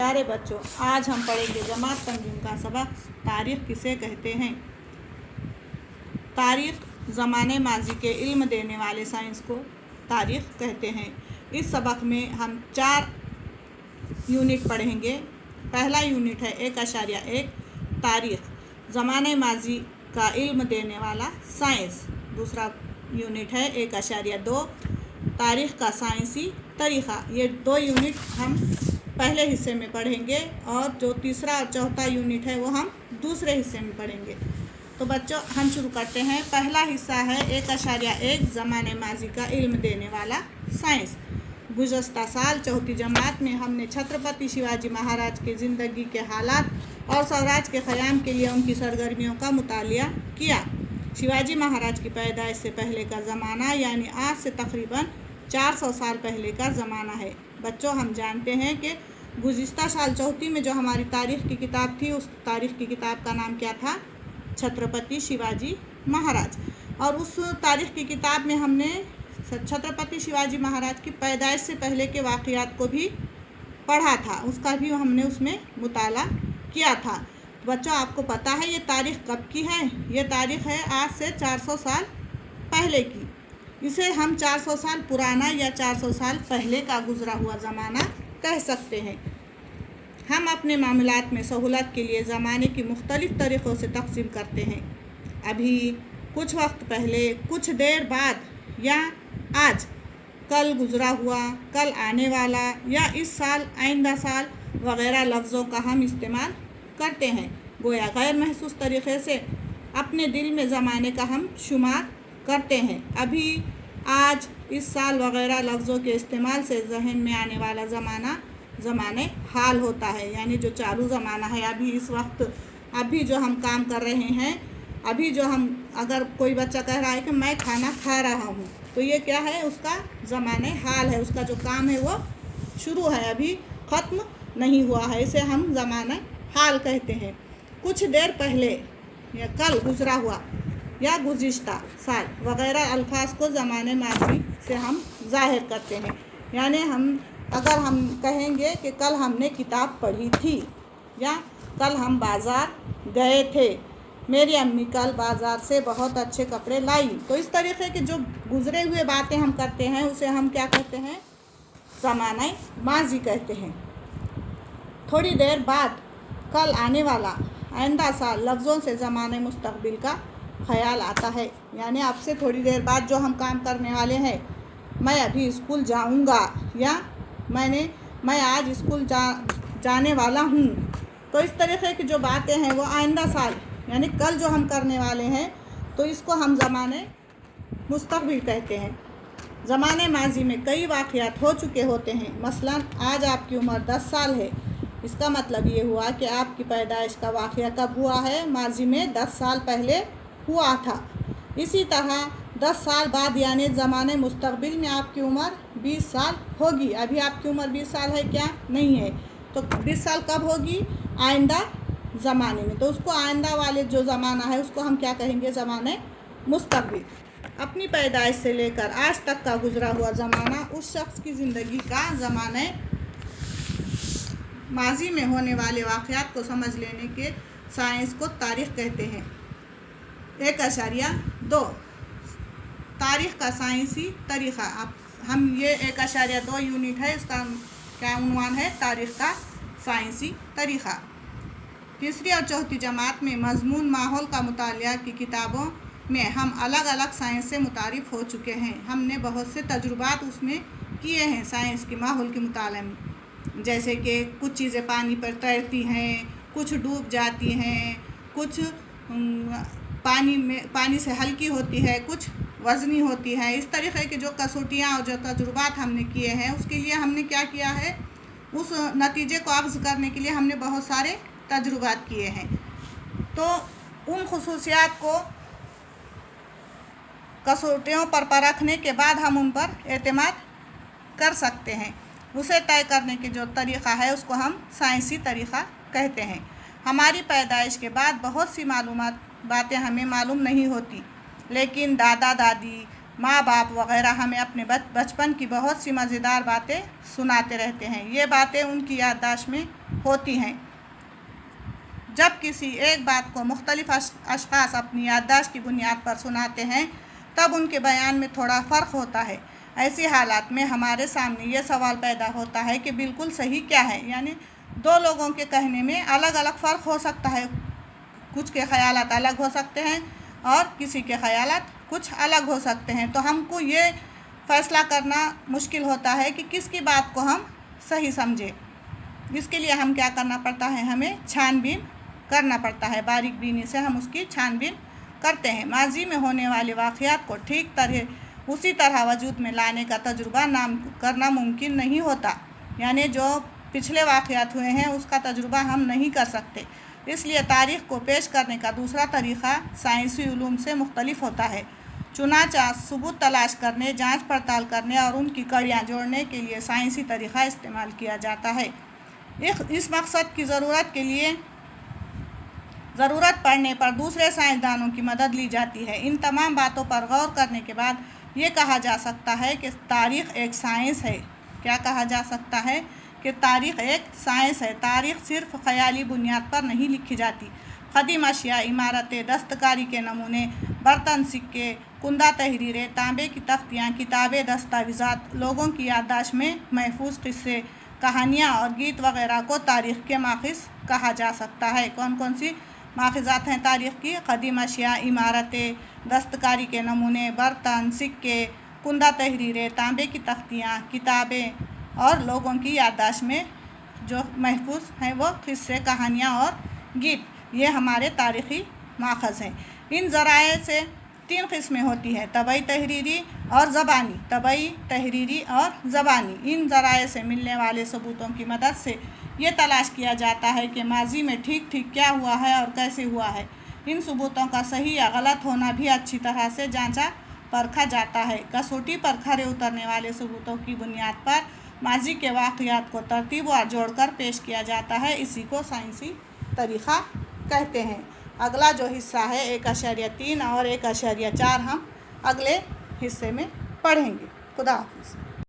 प्यारे बच्चों, आज हम पढ़ेंगे जमात तंजीम का सबक तारीख़ किसे कहते हैं। तारीख़ ज़माने माजी के इल्म देने वाले साइंस को तारीख़ कहते हैं। इस सबक में हम 4 यूनिट पढ़ेंगे। पहला यूनिट है 1.1 तारीख़ ज़माने माजी का इल्म देने वाला साइंस। दूसरा यूनिट है 1.2 तारीख़ का साइंसी तरीक़ा। ये 2 यूनिट हम पहले हिस्से में पढ़ेंगे और जो तीसरा और चौथा यूनिट है वो हम दूसरे हिस्से में पढ़ेंगे। तो बच्चों, हम शुरू करते हैं। पहला हिस्सा है 1.1 ज़माने माजी का इल्म देने वाला साइंस। गुज़श्ता साल चौथी जमात में हमने छत्रपति शिवाजी महाराज के ज़िंदगी के हालात और स्वराज के क़याम के लिए उनकी सरगर्मियों का मुतालिया किया। शिवाजी महाराज की पैदाइश से पहले का ज़माना यानी आज से तकरीबन 400 साल पहले का ज़माना है। बच्चों, हम जानते हैं कि गुज़िश्ता साल चौथी में जो हमारी तारीख़ की किताब थी, उस तारीख़ की किताब का नाम क्या था? छत्रपति शिवाजी महाराज। और उस तारीख़ की किताब में हमने छत्रपति शिवाजी महाराज की पैदाइश से पहले के वाक़यात को भी पढ़ा था, उसका भी हमने उसमें मुताला किया था। बच्चों, आपको पता है ये तारीख़ कब की है? ये तारीख़ है आज से 400 साल पहले की। इसे हम 400 साल पुराना या 400 साल पहले का गुज़रा हुआ ज़माना कह सकते हैं। हम अपने मामलात में सहूलत के लिए ज़माने की मुख्तलिफ़ तरीक़ों से तक़सीम करते हैं। अभी, कुछ वक्त पहले, कुछ देर बाद या आज, कल गुज़रा हुआ, कल आने वाला या इस साल, आइंदा साल वग़ैरह लफ्ज़ों का हम इस्तेमाल करते हैं। गोया गैर महसूस तरीक़े से अपने दिल में ज़माने का हम शुमार करते हैं। अभी, आज, इस साल वग़ैरह लफ्ज़ों के इस्तेमाल से जहन में आने वाला ज़माना ज़माने हाल होता है, यानी जो चालू ज़माना है। अभी इस वक्त, अभी जो हम काम कर रहे हैं, अभी जो हम, अगर कोई बच्चा कह रहा है कि मैं खाना खा रहा हूँ, तो ये क्या है? उसका ज़माने हाल है। उसका जो काम है वो शुरू है, अभी ख़त्म नहीं हुआ है। इसे हम ज़माने हाल कहते हैं। कुछ देर पहले या कल गुज़रा हुआ या गुज़िश्ता साल वग़ैरह अल्फाज को ज़माने माजी से हम ज़ाहिर करते हैं। यानी अगर हम कहेंगे कि कल हमने किताब पढ़ी थी या कल हम बाज़ार गए थे, मेरी अम्मी कल बाज़ार से बहुत अच्छे कपड़े लाई, तो इस तरीक़े के जो गुज़रे हुए बातें हम करते हैं उसे हम क्या कहते हैं? ज़माने माजी कहते हैं। थोड़ी देर बाद, कल आने वाला, आइंदा साल लफ्ज़ों से ज़माने मुस्तक़बिल का ख़याल आता है। यानी अब से थोड़ी देर बाद जो हम काम करने वाले हैं, मैं अभी स्कूल जाऊंगा या मैं आज स्कूल जाने वाला हूँ, तो इस तरीक़े की जो बातें हैं वो आइंदा साल यानी कल जो हम करने वाले हैं, तो इसको हम ज़माने मुस्तक़बिल कहते हैं। ज़माने माजी में कई वाक़यात हो चुके होते हैं। मसलन, आज आपकी उम्र 10 साल है। इसका मतलब ये हुआ कि आपकी पैदाइश का वाक़या कब हुआ है? माजी में 10 साल पहले हुआ था। इसी तरह 10 साल बाद यानी ज़माने मुस्तक़बिल में आपकी उम्र 20 साल होगी। अभी आपकी उम्र 20 साल है क्या? नहीं है। तो 20 साल कब होगी? आइंदा ज़माने में। तो उसको आइंदा वाले जो ज़माना है उसको हम क्या कहेंगे? ज़माने मुस्तक़बिल। अपनी पैदाइश से लेकर आज तक का गुज़रा हुआ ज़माना उस शख्स की ज़िंदगी का ज़माने माजी में होने वाले वाक़यात को समझ लेने के साइंस को तारीख़ कहते हैं। 1.2 तारीख़ का साइंसी तरीक़ा। अब हम ये 1.2 यूनिट है, इसका क्या उन्वान है? तारीख़ का साइंसी तरीक़ा। तीसरी और चौथी जमात में मज़मून माहौल का मुतालिया की किताबों में हम अलग अलग साइंस से मुतारिफ़ हो चुके हैं। हमने बहुत से तजुर्बात उसमें किए हैं पानी के माहौल के मुताले में, जैसे कि कुछ चीज़ें पानी पर तैरती हैं, कुछ डूब जाती हैं, कुछ पानी से हल्की होती है, कुछ वज़नी होती है। इस तरीक़े की जो कसौटियाँ और जो तजुर्बात हमने किए हैं, उसके लिए हमने क्या किया है? उस नतीजे को अख़ज़ करने के लिए हमने बहुत सारे तजुर्बात किए हैं। तो उन ख़ुसूसियात को कसौटियों पर परखने के बाद हम उन पर एतमाद कर सकते हैं। उसे तय करने के जो तरीक़ा है उसको हम साइंसी तरीक़ा कहते हैं। हमारी पैदाइश के बाद बहुत सी बातें हमें मालूम नहीं होती, लेकिन दादा दादी, माँ बाप वग़ैरह हमें अपने बचपन की बहुत सी मज़ेदार बातें सुनाते रहते हैं। ये बातें उनकी याददाश्त में ہوتی ہیں۔ جب کسی ایک بات کو مختلف اشخاص اپنی یادداشت کی بنیاد پر سناتے ہیں تب ان کے بیان میں تھوڑا فرق ہوتا ہے۔ ایسی حالات میں ہمارے سامنے یہ سوال پیدا ہوتا ہے کہ بالکل صحیح کیا ہے، یعنی دو لوگوں کے کہنے میں الگ الگ فرق ہو سکتا ہے، کچھ کے خیالات الگ ہو سکتے ہیں اور کسی کے خیالات کچھ الگ ہو سکتے ہیں، تو ہم کو یہ فیصلہ کرنا مشکل ہوتا ہے کہ کس کی بات کو ہم صحیح سمجھیں۔ اس کے لیے ہم کیا کرنا پڑتا ہے، ہمیں چھان بین کرنا پڑتا ہے، باریک بینی سے ہم اس کی چھان بین کرتے ہیں۔ ماضی میں ہونے والے واقعات کو اسی طرح وجود میں لانے کا تجربہ کرنا ممکن نہیں ہوتا، یعنی جو پچھلے واقعات ہوئے ہیں اس کا تجربہ ہم نہیں کر سکتے۔ اس لیے تاریخ کو پیش کرنے کا دوسرا طریقہ سائنسی علوم سے مختلف ہوتا ہے۔ چنانچہ ثبوت تلاش کرنے، جانچ پڑتال کرنے اور ان کی کڑیاں جوڑنے کے لیے سائنسی طریقہ استعمال کیا جاتا ہے۔ اس مقصد کی ضرورت پڑنے پر دوسرے سائنسدانوں کی مدد لی جاتی ہے۔ ان تمام باتوں پر غور کرنے کے بعد یہ کہا جا سکتا ہے کہ تاریخ ایک سائنس ہے۔ کیا کہا جا سکتا ہے کہ تاریخ ایک سائنس ہے۔ تاریخ صرف خیالی بنیاد پر نہیں لکھی جاتی۔ قدیم اشیاء، عمارتیں، دستکاری کے نمونے، برتن، سکے، کندہ تحریریں، تانبے کی تختیاں، کتابیں، دستاویزات، لوگوں کی یادداشت میں محفوظ قصے، کہانیاں اور گیت وغیرہ کو تاریخ کے ماخذ کہا جا سکتا ہے۔ کون کون سی ماخذات ہیں تاریخ کی؟ قدیم اشیاء، عمارتیں، دستکاری کے نمونے، برتن، سکے، کندہ تحریریں، تانبے کی تختیاں، کتابیں اور لوگوں کی یادداشت میں جو محفوظ ہیں وہ قصے، کہانیاں اور گیت، یہ ہمارے تاریخی ماخذ ہیں۔ ان ذرائع سے 3 قسمیں ہوتی ہیں: طبعی، تحریری اور زبانی۔ طبعی، تحریری اور زبانی۔ ان ذرائع سے ملنے والے ثبوتوں کی مدد سے یہ تلاش کیا جاتا ہے کہ ماضی میں ٹھیک کیا ہوا ہے اور کیسے ہوا ہے۔ ان ثبوتوں کا صحیح یا غلط ہونا بھی اچھی طرح سے جانچا پرکھا جاتا ہے۔ کسوٹی پر کھرے اترنے والے ثبوتوں کی بنیاد پر ماضی کے واقعات کو ترتیب وار جوڑ کر پیش کیا جاتا ہے، اسی کو سائنسی طریقہ کہتے ہیں۔ اگلا جو حصہ ہے 1.3 اور 1.4 ہم اگلے حصے میں پڑھیں گے۔ خدا حافظ۔